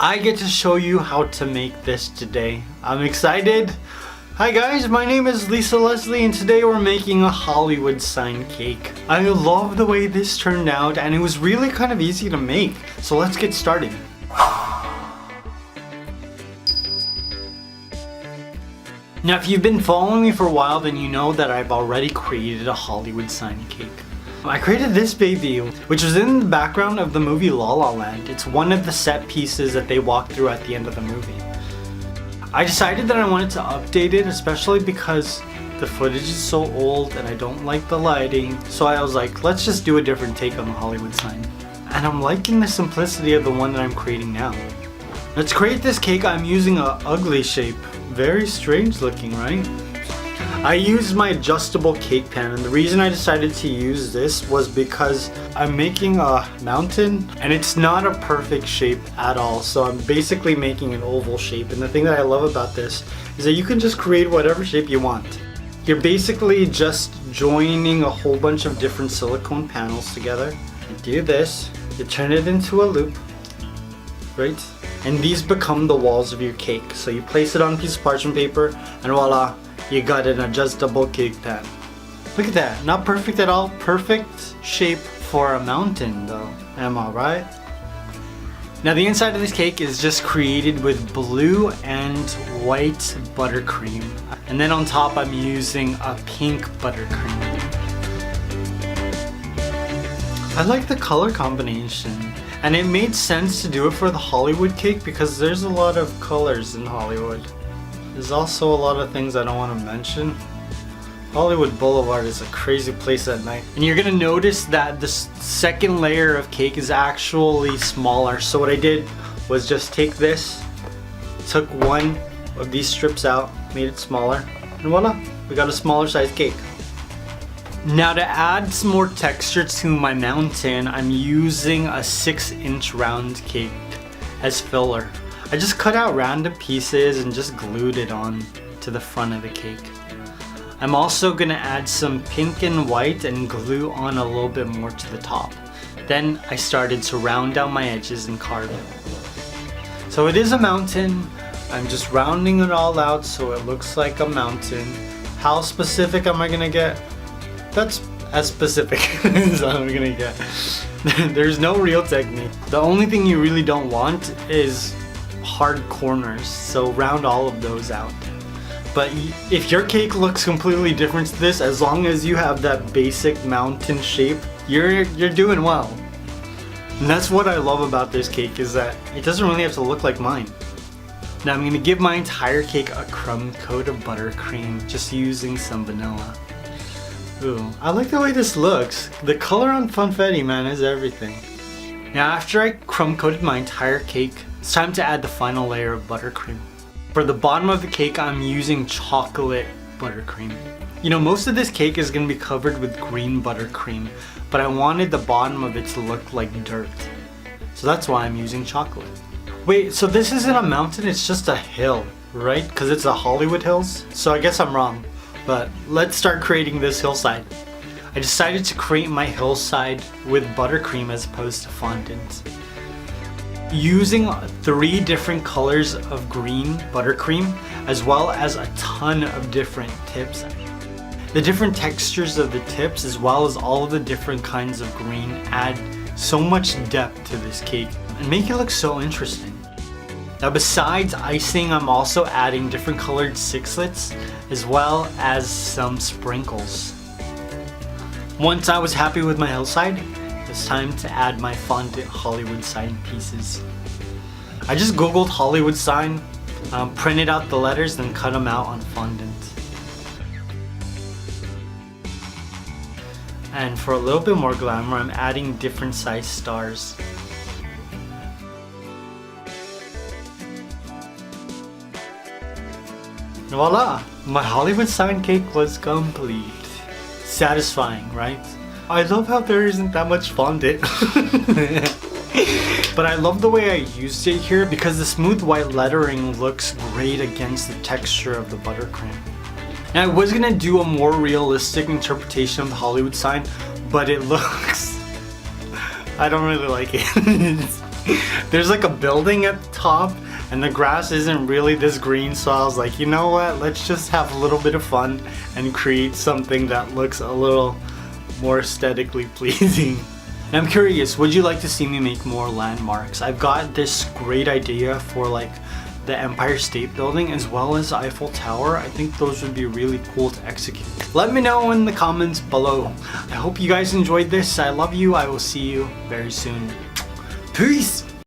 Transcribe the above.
I get to show you how to make this today. I'm excited. Hi guys, my name is Lisa Leslie and today we're making a Hollywood sign cake. I love the way this turned out and it was really kind of easy to make. So let's get started. Now if you've been following me for a while, then you know that I've already created a Hollywood sign cake. I created this baby, which was in the background of the movie La La Land. It's one of the set pieces that they walk through at the end of the movie. I decided that I wanted to update it, especially because the footage is so old and I don't like the lighting. So I was like, let's just do a different take on the Hollywood sign. And I'm liking the simplicity of the one that I'm creating now. Let's create this cake. I'm using an ugly shape. Very strange looking, right? I used my adjustable cake pan, and the reason I decided to use this was because I'm making a mountain and it's not a perfect shape at all. So I'm basically making an oval shape, and the thing that I love about this is that you can just create whatever shape you want. You're basically just joining a whole bunch of different silicone panels together. You do this, you turn it into a loop, right? And these become the walls of your cake. So you place it on a piece of parchment paper and voila, you got an adjustable cake pan. Look at that, not perfect at all. Perfect shape for a mountain though, am I right? Now the inside of this cake is just created with blue and white buttercream. And then on top I'm using a pink buttercream. I like the color combination. And it made sense to do it for the Hollywood cake because there's a lot of colors in Hollywood. There's also a lot of things I don't want to mention. Hollywood Boulevard is a crazy place at night. And you're gonna notice that the second layer of cake is actually smaller. So what I did was just take this, took one of these strips out, made it smaller, and voila, we got a smaller size cake. Now to add some more texture to my mountain, I'm using a 6-inch round cake as filler. I just cut out random pieces and just glued it on to the front of the cake. I'm also gonna add some pink and white and glue on a little bit more to the top. Then I started to round down my edges and carve it. So it is a mountain. I'm just rounding it all out so it looks like a mountain. How specific am I gonna get? That's as specific as I'm gonna get. There's no real technique. The only thing you really don't want is hard corners, so round all of those out. But if your cake looks completely different to this, as long as you have that basic mountain shape, you're doing well. And that's what I love about this cake, is that it doesn't really have to look like mine. Now I'm gonna give my entire cake a crumb coat of buttercream, just using some vanilla. Ooh, I like the way this looks. The color on Funfetti, man, is everything. Now after I crumb coated my entire cake, it's time to add the final layer of buttercream. For the bottom of the cake, I'm using chocolate buttercream. You know, most of this cake is going to be covered with green buttercream, but I wanted the bottom of it to look like dirt. So that's why I'm using chocolate. Wait, so this isn't a mountain, it's just a hill, right? Because it's the Hollywood Hills? So I guess I'm wrong. But let's start creating this hillside. I decided to create my hillside with buttercream as opposed to fondant. Using 3 different colors of green buttercream, as well as a ton of different tips. The different textures of the tips, as well as all of the different kinds of green, add so much depth to this cake and make it look so interesting. Now besides icing, I'm also adding different colored sixlets, as well as some sprinkles. Once I was happy with my hillside, it's time to add my fondant Hollywood sign pieces. I just googled Hollywood sign, printed out the letters, then cut them out on fondant. And for a little bit more glamour, I'm adding different size stars. Voila! My Hollywood sign cake was complete. Satisfying, right? I love how there isn't that much fondant. But I love the way I used it here because the smooth white lettering looks great against the texture of the buttercream. Now I was gonna do a more realistic interpretation of the Hollywood sign, but it looks... I don't really like it. there's like a building at the top and the grass isn't really this green, so I was like, you know what, let's just have a little bit of fun and create something that looks a little more aesthetically pleasing. And I'm curious, would you like to see me make more landmarks? I've got this great idea for like the Empire State Building as well as Eiffel Tower. I think those would be really cool to execute. Let me know in the comments below. I hope you guys enjoyed this. I love you. I will see you very soon. Peace!